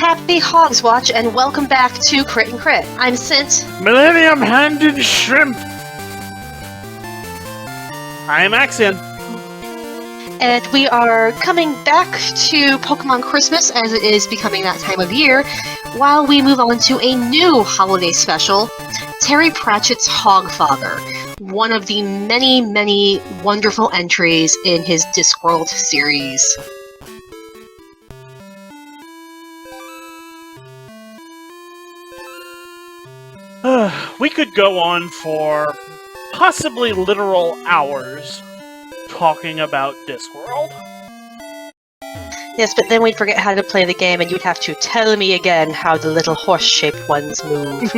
Happy Hogswatch, and welcome back to Crit and Crit. I'm Scint. Millennium-handed shrimp! I am Axion. And we are coming back to Pokemon Christmas, as it is becoming that time of year, while we move on to a new holiday special, Terry Pratchett's Hogfather, one of the many, many wonderful entries in his Discworld series. We could go on for possibly literal hours talking about Discworld. Yes, but then we'd forget how to play the game, and you'd have to tell me again how the little horse-shaped ones move.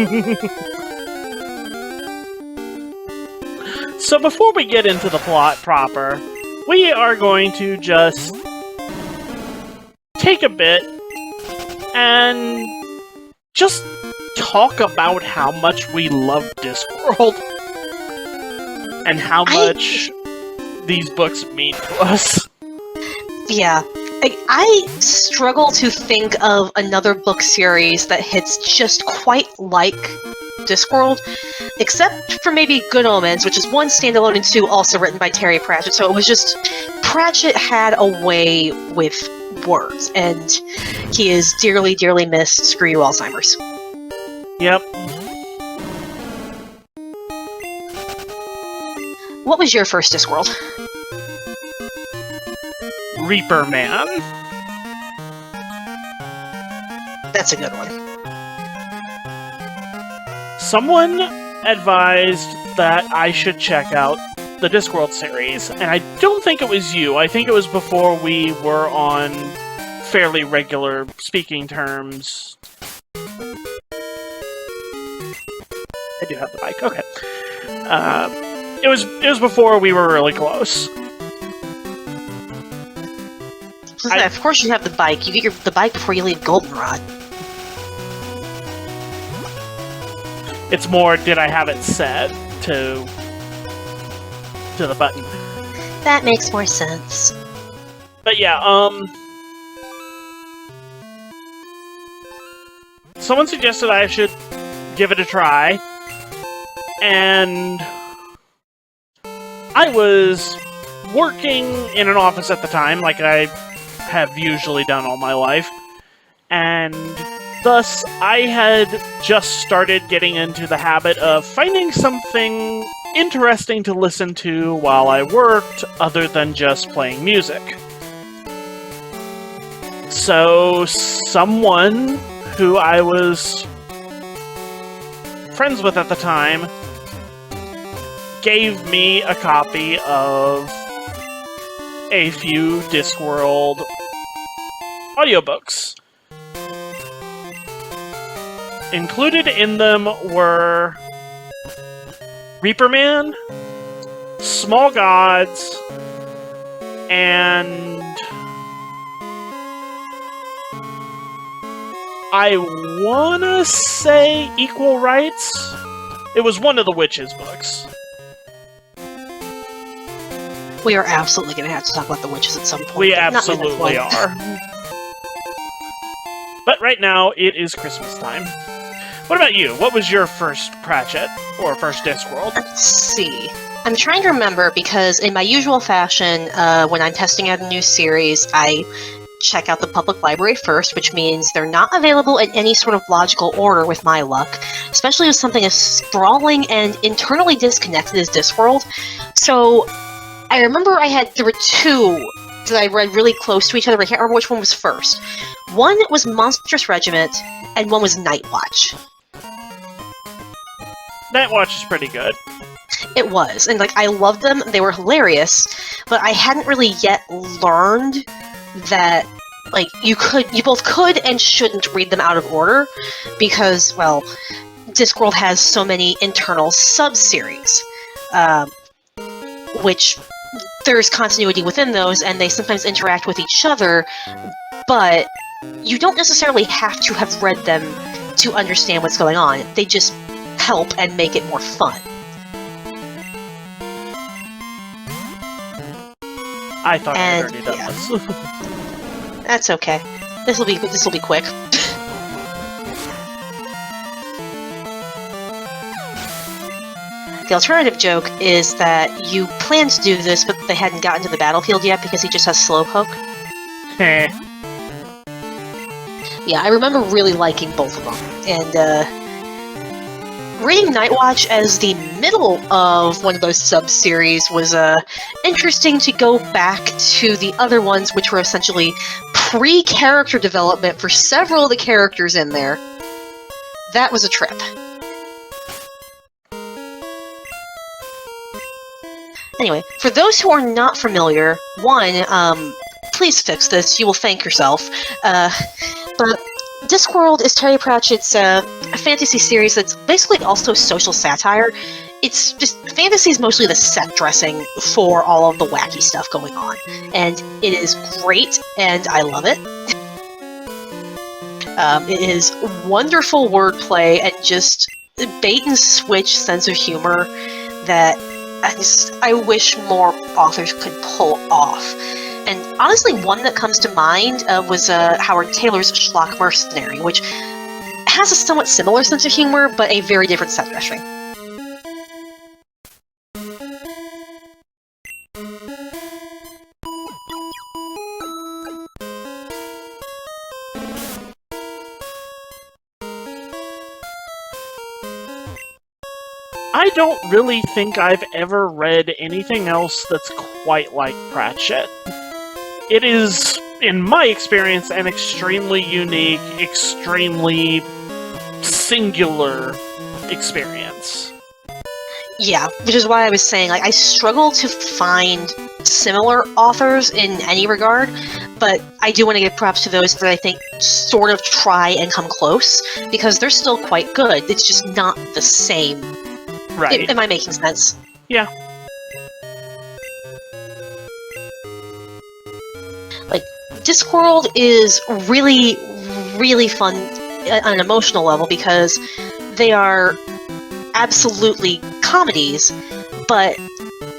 So before we get into the plot proper, we are going to just take a bit and just talk about how much we love Discworld and how much these books mean to us. Yeah. I struggle to think of another book series that hits just quite like Discworld, except for maybe Good Omens, which is one standalone and two also written by Terry Pratchett. So it was just, Pratchett had a way with words, and he is dearly, dearly missed. Screw you, Alzheimer's. Yep. What was your first Discworld? Reaper Man. That's a good one. Someone advised that I should check out the Discworld series, and I don't think it was you. I think it was before we were on fairly regular speaking terms. I do have the bike. Okay. It was before we were really close. Of course you have the bike. You get the bike before you leave Goldenrod. It's more, did I have it set to the button? That makes more sense. But yeah, someone suggested I should give it a try, and I was working in an office at the time, like I have usually done all my life, and thus I had just started getting into the habit of finding something interesting to listen to while I worked, other than just playing music. So someone who I was friends with at the time gave me a copy of a few Discworld audiobooks. Included in them were Reaper Man, Small Gods, and I wanna say Equal Rights? It was one of the Witches books. We are absolutely going to have to talk about the witches at some point. We absolutely are. But right now, it is Christmas time. What about you? What was your first Pratchett, or first Discworld? Let's see. I'm trying to remember, because in my usual fashion, when I'm testing out a new series, I check out the public library first, which means they're not available in any sort of logical order with my luck, especially with something as sprawling and internally disconnected as Discworld. So I remember there were two that I read really close to each other, but I can't remember which one was first. One was Monstrous Regiment, and one was Night Watch. Night Watch is pretty good. It was, and I loved them, they were hilarious, but I hadn't really yet learned that, you both could and shouldn't read them out of order, because, well, Discworld has so many internal sub-series, which there's continuity within those, and they sometimes interact with each other, but you don't necessarily have to have read them to understand what's going on. They just help and make it more fun. I thought I'd already done this. That's okay. This will be quick. The alternative joke is that you plan to do this, but they hadn't gotten to the battlefield yet because he just has Slowpoke. Heh. Yeah, I remember really liking both of them. And, reading Nightwatch as the middle of one of those sub-series was, interesting to go back to the other ones, which were essentially pre-character development for several of the characters in there. That was a trip. Anyway, for those who are not familiar, one, please fix this, you will thank yourself. But Discworld is Terry Pratchett's a fantasy series that's basically also social satire. It's just, fantasy is mostly the set dressing for all of the wacky stuff going on. And it is great, and I love it. It is wonderful wordplay and just bait and switch sense of humor that I wish more authors could pull off. And honestly, one that comes to mind was Howard Taylor's Schlock Mercenary, which has a somewhat similar sense of humor, but a very different set dressing. I don't really think I've ever read anything else that's quite like Pratchett. It is, in my experience, an extremely unique, extremely singular experience. Yeah, which is why I was saying, like, I struggle to find similar authors in any regard, but I do want to give props to those that I think sort of try and come close, because they're still quite good. It's just not the same. Right. Am I making sense? Yeah. Like, Discworld is really, really fun on an emotional level because they are absolutely comedies, but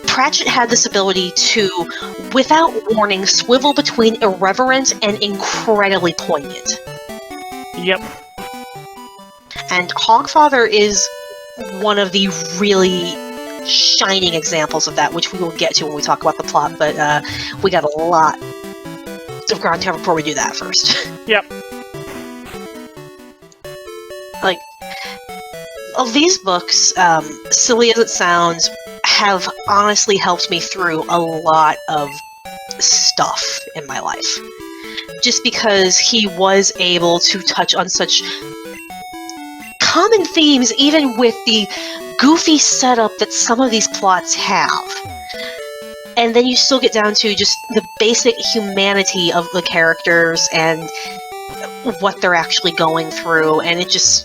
Pratchett had this ability to, without warning, swivel between irreverent and incredibly poignant. Yep. And Hogfather is one of the really shining examples of that, which we will get to when we talk about the plot, but we got a lot of ground to cover before we do that first. Yep. Like, of these books, silly as it sounds, have honestly helped me through a lot of stuff in my life. Just because he was able to touch on such common themes, even with the goofy setup that some of these plots have. And then you still get down to just the basic humanity of the characters and what they're actually going through, and it's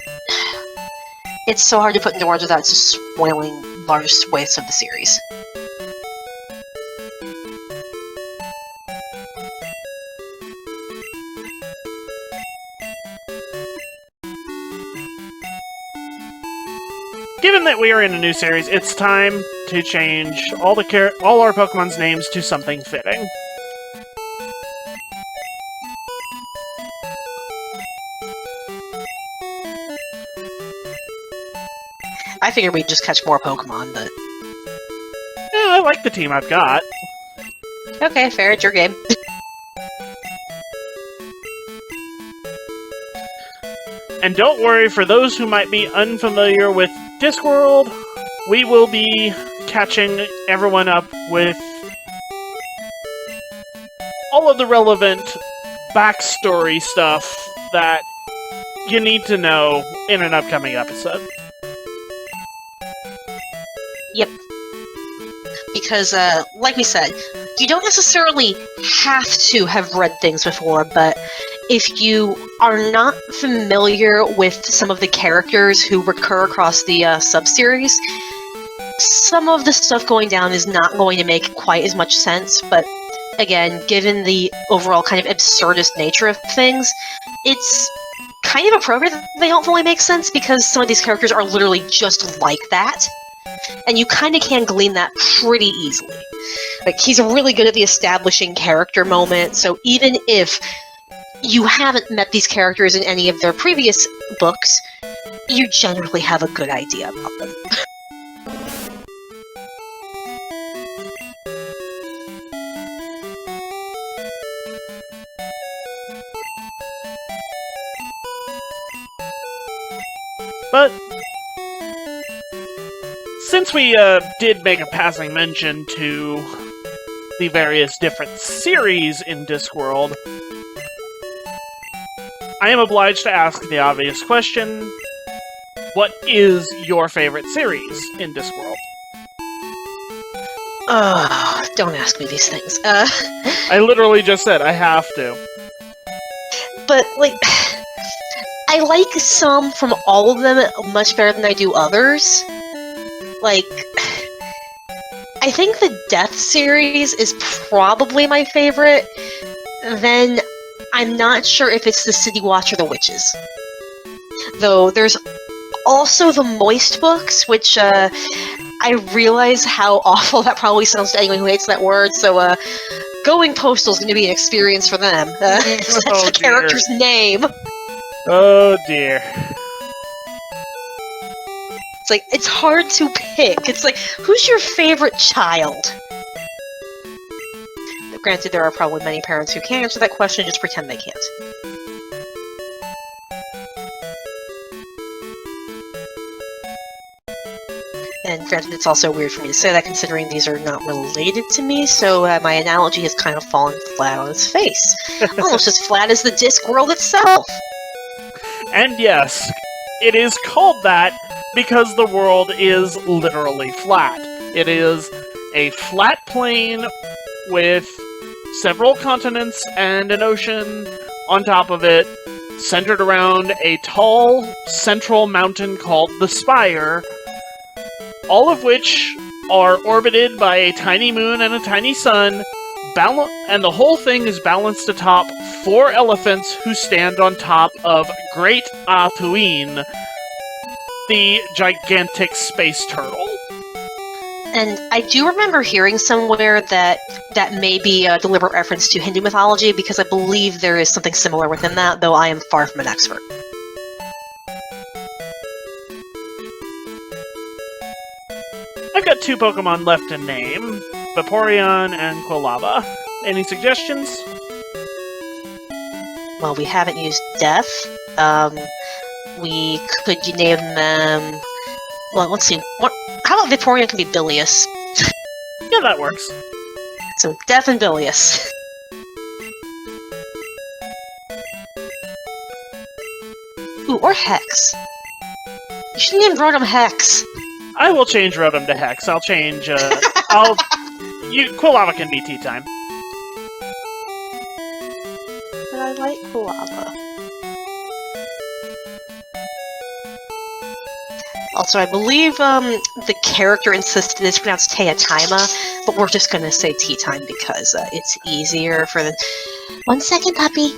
so hard to put into words without just spoiling large swathes of the series. Given that we are in a new series, it's time to change all our Pokemon's names to something fitting. I figured we'd just catch more Pokemon, but... Yeah, I like the team I've got. Okay, fair, it's your game. And don't worry, for those who might be unfamiliar with Discworld, we will be catching everyone up with all of the relevant backstory stuff that you need to know in an upcoming episode. Yep. Because, like we said, you don't necessarily have to have read things before, but if you are not familiar with some of the characters who recur across the sub-series, some of the stuff going down is not going to make quite as much sense, but again, given the overall kind of absurdist nature of things, it's kind of appropriate that they don't fully make sense, because some of these characters are literally just like that. And you kind of can glean that pretty easily. Like, he's really good at the establishing character moment, so even if you haven't met these characters in any of their previous books, you generally have a good idea about them. But since we did make a passing mention to the various different series in Discworld, I am obliged to ask the obvious question: what is your favorite series in Discworld? Don't ask me these things. I literally just said I have to. But, like, I like some from all of them much better than I do others. Like, I think the Death series is probably my favorite. Then, I'm not sure if it's the City Watch or the Witches. Though, there's also the Moist books, which, I realize how awful that probably sounds to anyone who hates that word, so, going postal is going to be an experience for them. That's the character's name. Oh dear. It's like, it's hard to pick. It's like, who's your favorite child? Granted, there are probably many parents who can't answer that question, just pretend they can't. And granted, it's also weird for me to say that, considering these are not related to me, so my analogy has kind of fallen flat on its face. Almost as flat as the Discworld itself! And yes, it is called that because the world is literally flat. It is a flat plane with several continents and an ocean on top of it, centered around a tall central mountain called the Spire, all of which are orbited by a tiny moon and a tiny sun, and the whole thing is balanced atop 4 elephants who stand on top of Great Atuin, the gigantic space turtle. And I do remember hearing somewhere that that may be a deliberate reference to Hindu mythology, because I believe there is something similar within that, though I am far from an expert. I've got 2 Pokemon left to name, Vaporeon and Quilava. Any suggestions? Well, we haven't used Death. We could name them... Well, let's see. How about Vaporeon can be Bilious? Yeah, that works. So, Death and Bilious. Ooh, or Hex. You should name Rotom Hex. I will change Rotom to Hex. I'll change, Quilava can be tea time. But I like Quilava. Also, I believe, the character insisted it's pronounced Teataima, but we're just gonna say tea time because, it's easier for the... 1 second, puppy!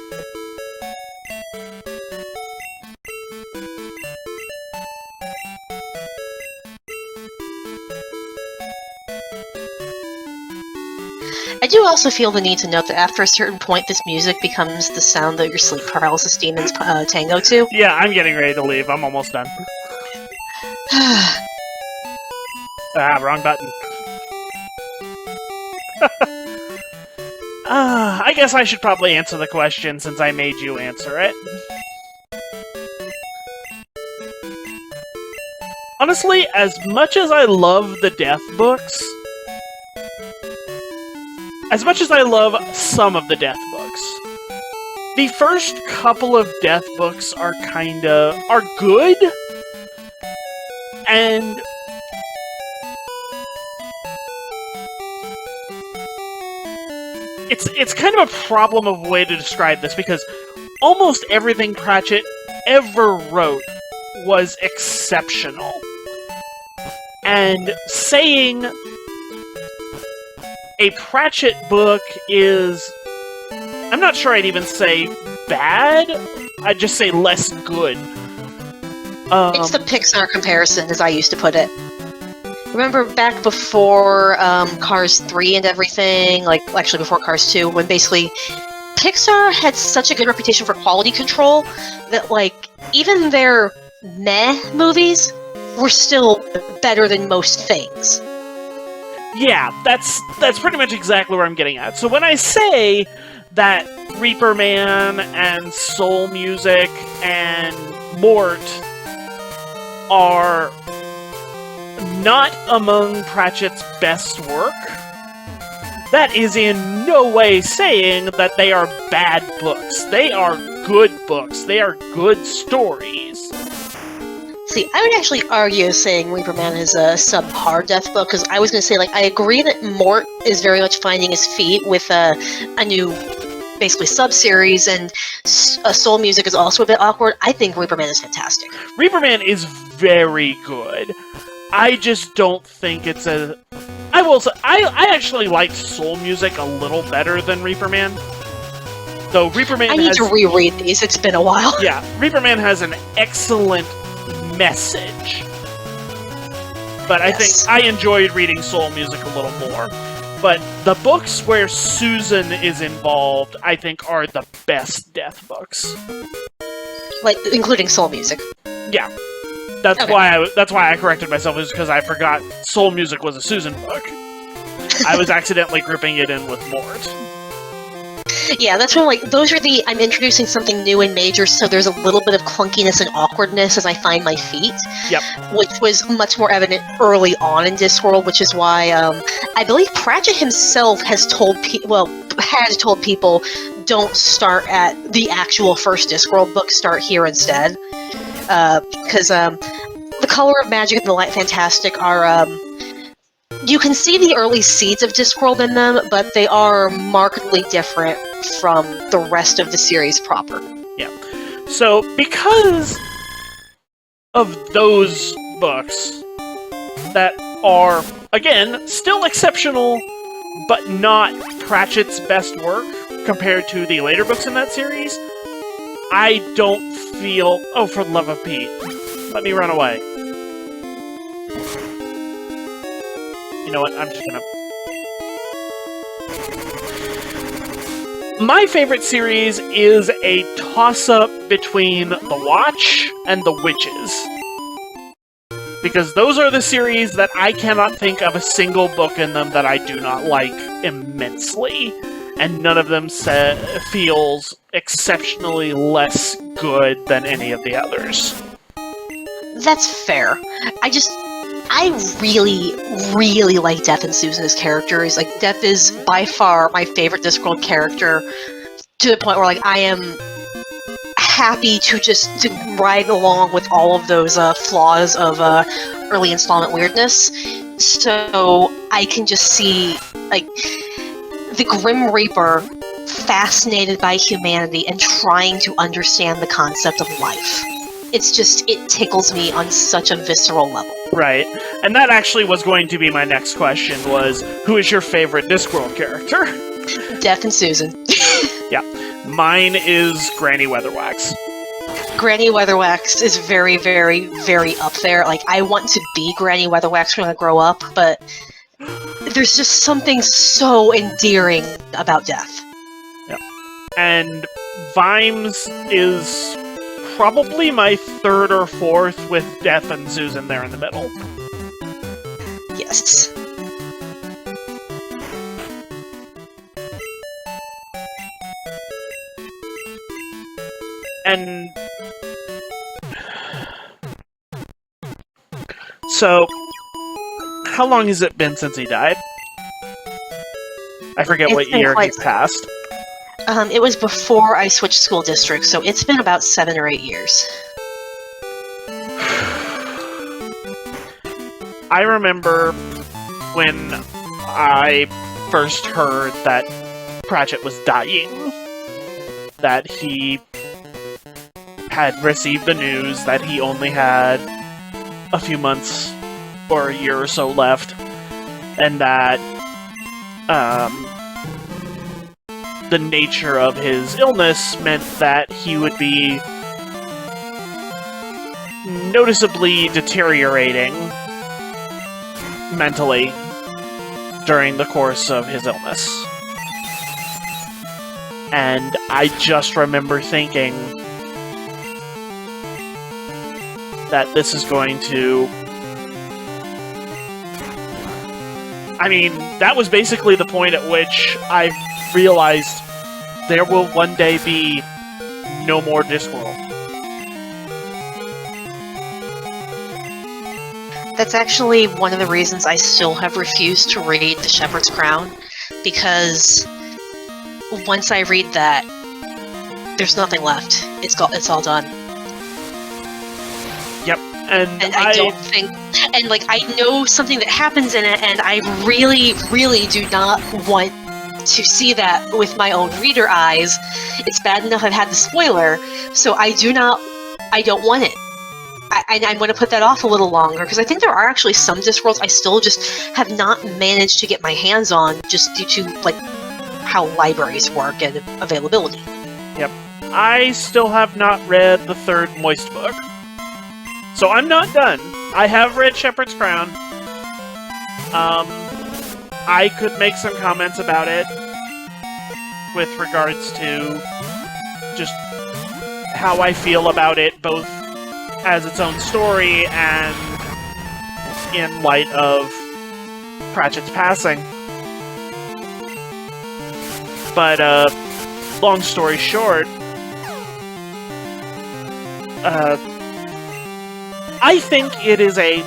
I do also feel the need to note that after a certain point, this music becomes the sound that your sleep paralysis demons tango to. Yeah, I'm getting ready to leave. I'm almost done. Wrong button. I guess I should probably answer the question since I made you answer it. Honestly, as much as I love the Death books, as much as I love some of the Death books, the first couple of Death books are good, and it's kind of a problem of a way to describe this, because almost everything Pratchett ever wrote was exceptional. And saying a Pratchett book is... I'm not sure I'd even say bad, I'd just say less good. It's the Pixar comparison, as I used to put it. Remember back before Cars 3 and everything, like, actually before Cars 2, when basically Pixar had such a good reputation for quality control that, like, even their meh movies were still better than most things. Yeah, that's pretty much exactly where I'm getting at. So when I say that Reaper Man and Soul Music and Mort are not among Pratchett's best work, that is in no way saying that they are bad books. They are good books. They are good stories. See, I would actually argue saying Reaper Man is a subpar death book, because I was going to say, like, I agree that Mort is very much finding his feet with a new, basically, sub-series, and Soul Music is also a bit awkward. I think Reaper Man is fantastic. Reaper Man is very good. I just don't think it's a... I will say, I actually liked Soul Music a little better than Reaper Man. Though Reaper Man I need to reread these, it's been a while. Yeah, Reaper Man has an excellent message. But I think I enjoyed reading Soul Music a little more. But the books where Susan is involved, I think, are the best death books. Like, including Soul Music. Yeah. That's why I corrected myself, is because I forgot Soul Music was a Susan book. I was accidentally grouping it in with Mort. Yeah, that's when, like, those are the, I'm introducing something new and major, so there's a little bit of clunkiness and awkwardness as I find my feet. Yep. Which was much more evident early on in Discworld, which is why, I believe Pratchett himself has told people, don't start at the actual first Discworld book, start here instead. Because, The Color of Magic and The Light Fantastic are, you can see the early seeds of Discworld in them, but they are markedly different from the rest of the series proper. Yeah. So, because of those books that are, again, still exceptional, but not Pratchett's best work compared to the later books in that series, I don't feel... Oh, for the love of Pete. Let me run away. You know what? I'm just gonna... My favorite series is a toss-up between The Watch and The Witches. Because those are the series that I cannot think of a single book in them that I do not like immensely. And none of them feels exceptionally less good than any of the others. That's fair. I really, really like Death and Susan as characters. Like, Death is by far my favorite Discworld character, to the point where, like, I am happy to ride along with all of those flaws of early installment weirdness. So I can just see, like, the Grim Reaper fascinated by humanity and trying to understand the concept of life. It's just, it tickles me on such a visceral level. Right. And that actually was going to be my next question, was, who is your favorite Discworld character? Death and Susan. Yeah. Mine is Granny Weatherwax. Granny Weatherwax is very, very, very up there. Like, I want to be Granny Weatherwax when I grow up, but there's just something so endearing about Death. Yeah. And Vimes is probably my third or fourth, with Death and Susan there in the middle. Yes. And so, how long has it been since he died? I forget what year he passed. It was before I switched school districts, so it's been about 7 or 8 years. I remember when I first heard that Pratchett was dying, that he had received the news that he only had a few months or a year or so left, and that the nature of his illness meant that he would be noticeably deteriorating mentally during the course of his illness. And I just remember thinking that this is going to... I mean, that was basically the point at which I realized there will one day be no more Discworld. That's actually one of the reasons I still have refused to read The Shepherd's Crown, because once I read that, there's nothing left. It's all done. Yep, and I don't think, and like I know something that happens in it, and I really, really do not want to see that with my own reader eyes. It's bad enough I've had the spoiler, so I don't want it. I'm going to put that off a little longer, because I think there are actually some Discworlds I still just have not managed to get my hands on, just due to like how libraries work and availability. Yep. I still have not read the third Moist book. So I'm not done. I have read Shepherd's Crown. I could make some comments about it with regards to just how I feel about it, both as its own story and in light of Pratchett's passing. But, long story short, I think it is in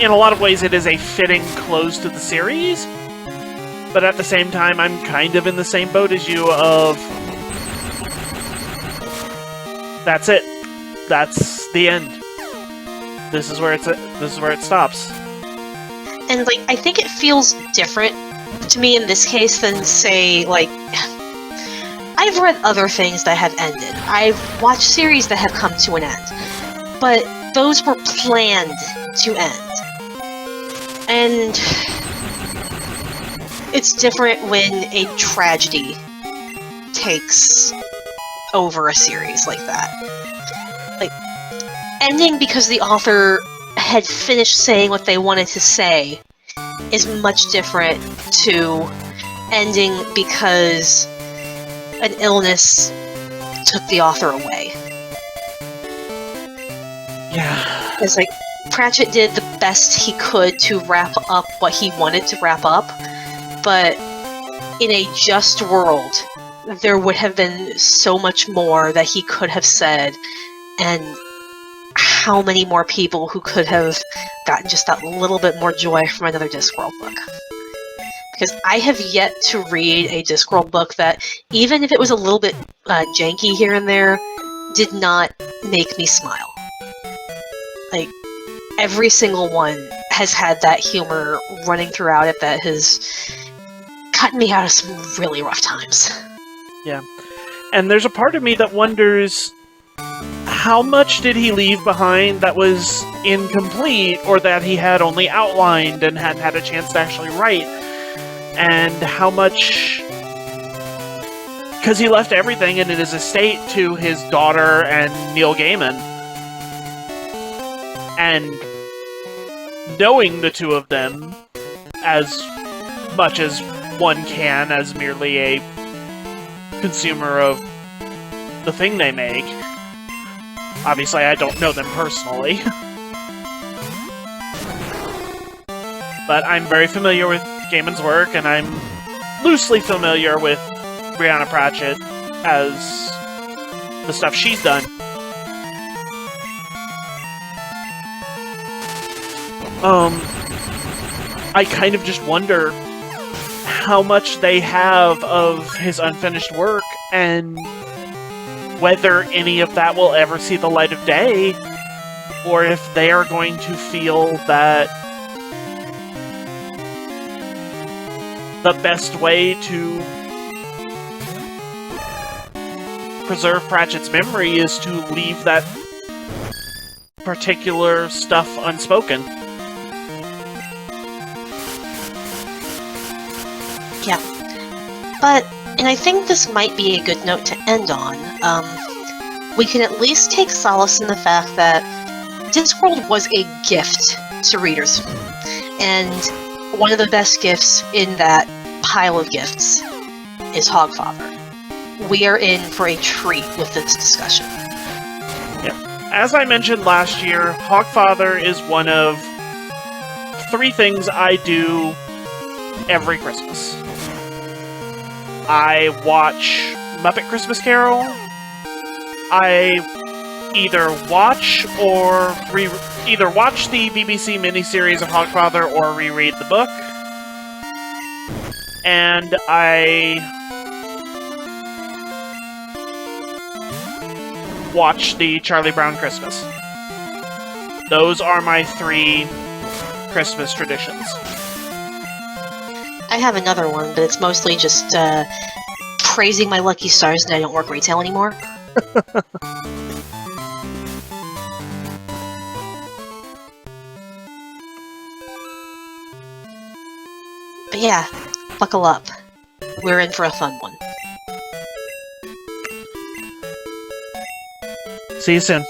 a lot of ways, it is a fitting close to the series, but at the same time, I'm kind of in the same boat as you of, that's it. That's the end. This is where it stops. And like, I think it feels different to me in this case than, say, like, I've read other things that have ended. I've watched series that have come to an end. But those were planned to end. And it's different when a tragedy takes over a series like that. Like, ending because the author had finished saying what they wanted to say is much different to ending because an illness took the author away. Yeah. It's like, Pratchett did the best he could to wrap up what he wanted to wrap up, but in a just world, there would have been so much more that he could have said, and how many more people who could have gotten just that little bit more joy from another Discworld book. Because I have yet to read a Discworld book that, even if it was a little bit janky here and there, did not make me smile. Like, every single one has had that humor running throughout it that has gotten me out of some really rough times. Yeah. And there's a part of me that wonders, how much did he leave behind that was incomplete, or that he had only outlined and hadn't had a chance to actually write? And how much... Because he left everything in his estate to his daughter and Neil Gaiman. And knowing the two of them as much as one can as merely a consumer of the thing they make. Obviously, I don't know them personally. But I'm very familiar with Gaiman's work, and I'm loosely familiar with Brianna Pratchett as the stuff she's done. I kind of just wonder how much they have of his unfinished work, and whether any of that will ever see the light of day, or if they are going to feel that the best way to preserve Pratchett's memory is to leave that particular stuff unspoken. Yeah. But, and I think this might be a good note to end on, we can at least take solace in the fact that Discworld was a gift to readers. And one of the best gifts in that pile of gifts is Hogfather. We are in for a treat with this discussion. Yeah. As I mentioned last year, Hogfather is one of 3 things I do every Christmas. I watch Muppet Christmas Carol, I either watch the BBC miniseries of Hogfather or reread the book. And I watch the Charlie Brown Christmas. Those are my 3 Christmas traditions. I have another one, but it's mostly just praising my lucky stars that I don't work retail anymore. But yeah, buckle up. We're in for a fun one. See you soon.